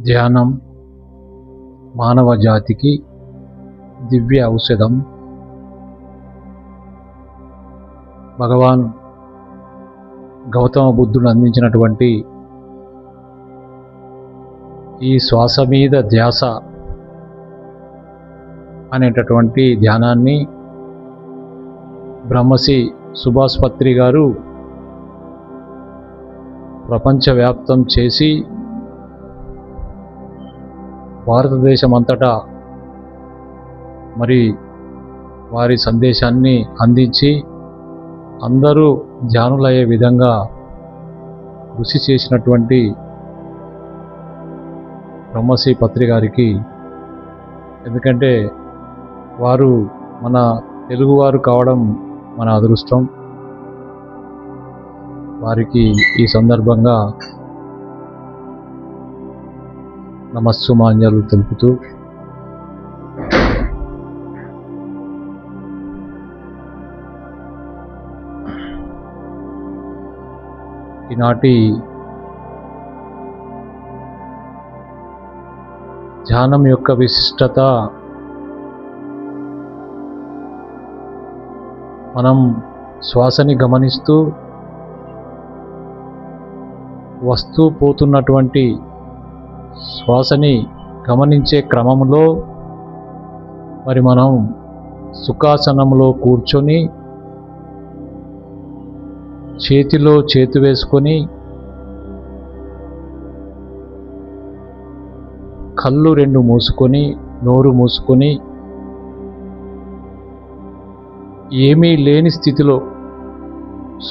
ధ్యానం మానవ జాతికి దివ్య ఔషధం. భగవాన్ గౌతమ బుద్ధుడు అందించినటువంటి ఈ శ్వాస మీద ధ్యాస అనేటటువంటి ధ్యానాన్ని బ్రహ్మశ్రీ సుభాష్ పత్రి గారు ప్రపంచవ్యాప్తం చేసి భారతదేశమంతటా మరి వారి సందేశాన్ని అందించి అందరూ ధ్యానులయ్యే విధంగా కృషి చేసినటువంటి బ్రహ్మశ్రీ పత్రి గారికి, ఎందుకంటే వారు మన తెలుగువారు కావడం మన అదృష్టం. వారికి ఈ సందర్భంగా నమస్సుమాంజలు తెలుపుతూ ఈనాటి ధ్యానం యొక్క విశిష్టత మనం శ్వాసని గమనిస్తూ వస్తూ పోతున్నటువంటి శ్వాసని గమనించే క్రమంలో మరి మనం సుఖాసనంలో కూర్చొని చేతిలో చేతి వేసుకొని కళ్ళు రెండు మూసుకొని నోరు మూసుకొని ఏమీ లేని స్థితిలో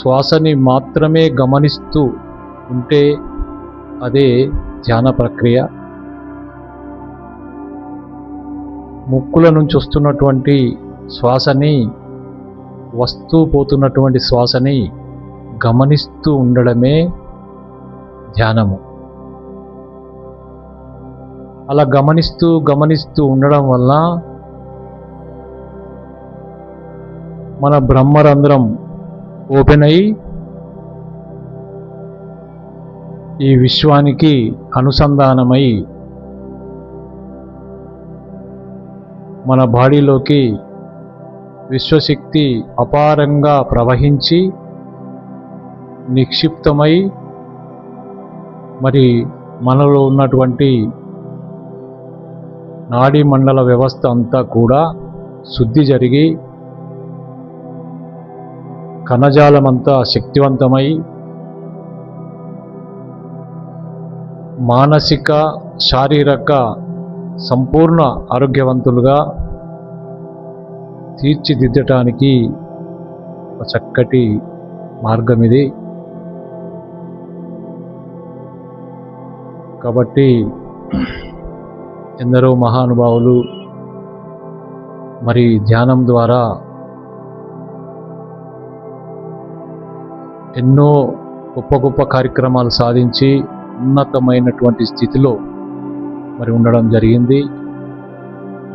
శ్వాసని మాత్రమే గమనిస్తూ ఉంటే అదే ధ్యాన ప్రక్రియ. ముక్కుల నుంచి వస్తున్నటువంటి శ్వాసని, వస్తూ పోతున్నటువంటి శ్వాసని గమనిస్తూ ఉండడమే ధ్యానము. అలా గమనిస్తూ ఉండడం వల్ల మన బ్రహ్మరంధ్రం ఓపెన్ అయ్యి ఈ విశ్వానికి అనుసంధానమై మన బాడీలోకి విశ్వశక్తి అపారంగా ప్రవహించి నిక్షిప్తమై మరి మనలో ఉన్నటువంటి నాడీ మండల వ్యవస్థ అంతా కూడా శుద్ధి జరిగి కణజాలమంతా శక్తివంతమై మానసిక శారీరక సంపూర్ణ ఆరోగ్యవంతులుగా తీర్చిదిద్దటానికి ఒక చక్కటి మార్గం ఇది. కాబట్టి ఎందరో మహానుభావులు మరి ధ్యానం ద్వారా ఎన్నో గొప్ప గొప్ప కార్యక్రమాలు సాధించి ఉన్నతమైనటువంటి స్థితిలో మరి ఉండడం జరిగింది.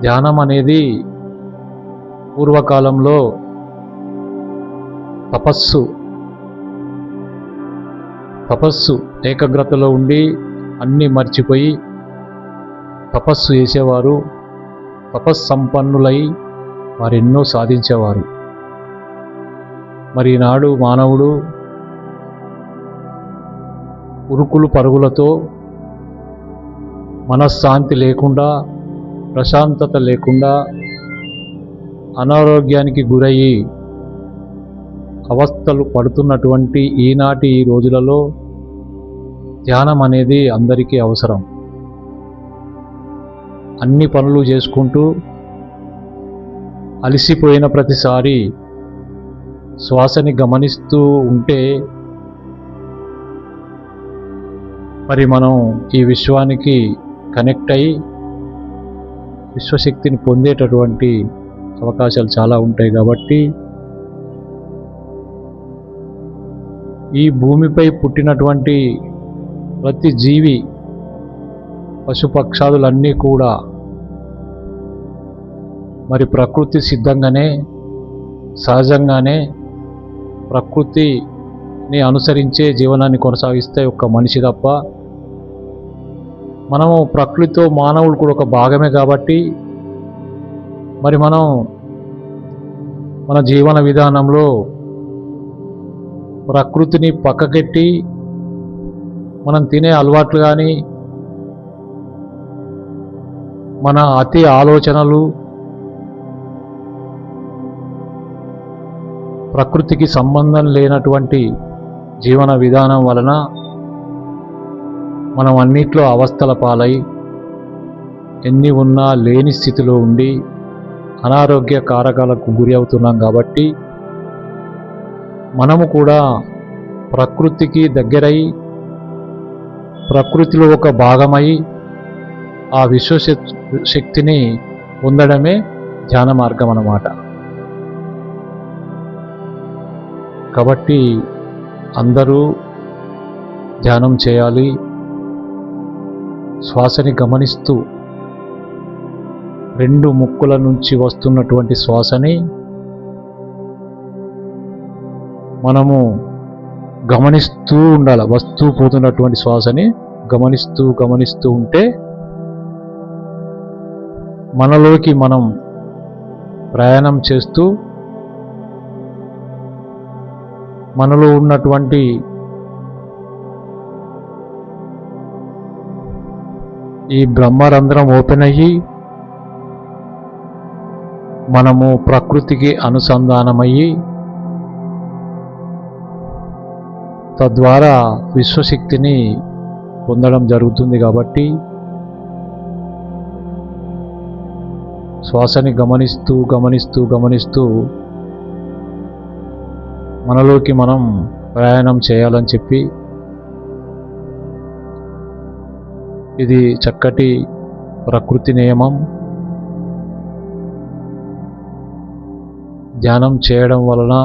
ధ్యానం అనేది పూర్వకాలంలో తపస్సు ఏకాగ్రతలో ఉండి అన్నీ మర్చిపోయి తపస్సు చేసేవారు. తపస్సంపన్నులై వారు ఎన్నో సాధించేవారు. మరి ఈనాడు మానవుడు ఉరుకులు పరుగులతో మనశ్శాంతి లేకుండా, ప్రశాంతత లేకుండా, అనారోగ్యానికి గురయ్యి అవస్థలు పడుతున్నటువంటి ఈ రోజులలో ధ్యానం అనేది అందరికీ అవసరం. అన్ని పనులు చేసుకుంటూ అలసిపోయిన ప్రతిసారి శ్వాసని గమనిస్తూ ఉంటే మరి మనం ఈ విశ్వానికి కనెక్ట్ అయ్యి విశ్వశక్తిని పొందేటటువంటి అవకాశాలు చాలా ఉంటాయి. కాబట్టి ఈ భూమిపై పుట్టినటువంటి ప్రతి జీవి, పశుపక్షాదులన్నీ కూడా మరి ప్రకృతి సిద్ధంగానే, సహజంగానే ప్రకృతిని అనుసరించే జీవనాన్ని కొనసాగిస్తే ఒక్క మనిషి తప్ప మనము ప్రకృతితో మానవులు కూడా ఒక భాగమే కాబట్టి మరి మనం మన జీవన విధానంలో ప్రకృతిని పక్కకెట్టి మనం తినే అలవాట్లు కానీ మన అతి ఆలోచనలు ప్రకృతికి సంబంధం లేనటువంటి జీవన విధానం వలన మనం అన్నిట్లో అవస్థల పాలై ఎన్ని ఉన్నా లేని స్థితిలో ఉండి అనారోగ్య కారకాలకు గురి అవుతున్నాం కాబట్టి మనము కూడా ప్రకృతికి దగ్గరై ప్రకృతిలో ఒక భాగమై ఆ విశ్వశక్తిని పొందడమే ధ్యాన మార్గం అన్నమాట. కాబట్టి అందరూ ధ్యానం చేయాలి. శ్వాసని గమనిస్తూ రెండు ముక్కుల నుంచి వస్తున్నటువంటి శ్వాసని మనము గమనిస్తూ ఉండాలి. వస్తూ పోతున్నటువంటి శ్వాసని గమనిస్తూ ఉంటే మనలోకి మనం ప్రయాణం చేస్తూ మనలో ఉన్నటువంటి ఈ బ్రహ్మరంధ్రం ఓపెన్ అయ్యి మనము ప్రకృతికి అనుసంధానమయ్యి తద్వారా విశ్వశక్తిని పొందడం జరుగుతుంది. కాబట్టి శ్వాసని గమనిస్తూ మనలోకి మనం ప్రయాణం చేయాలని చెప్పి ఇది చక్కటి ప్రకృతి నియమం. ధ్యానం చేయడం వలన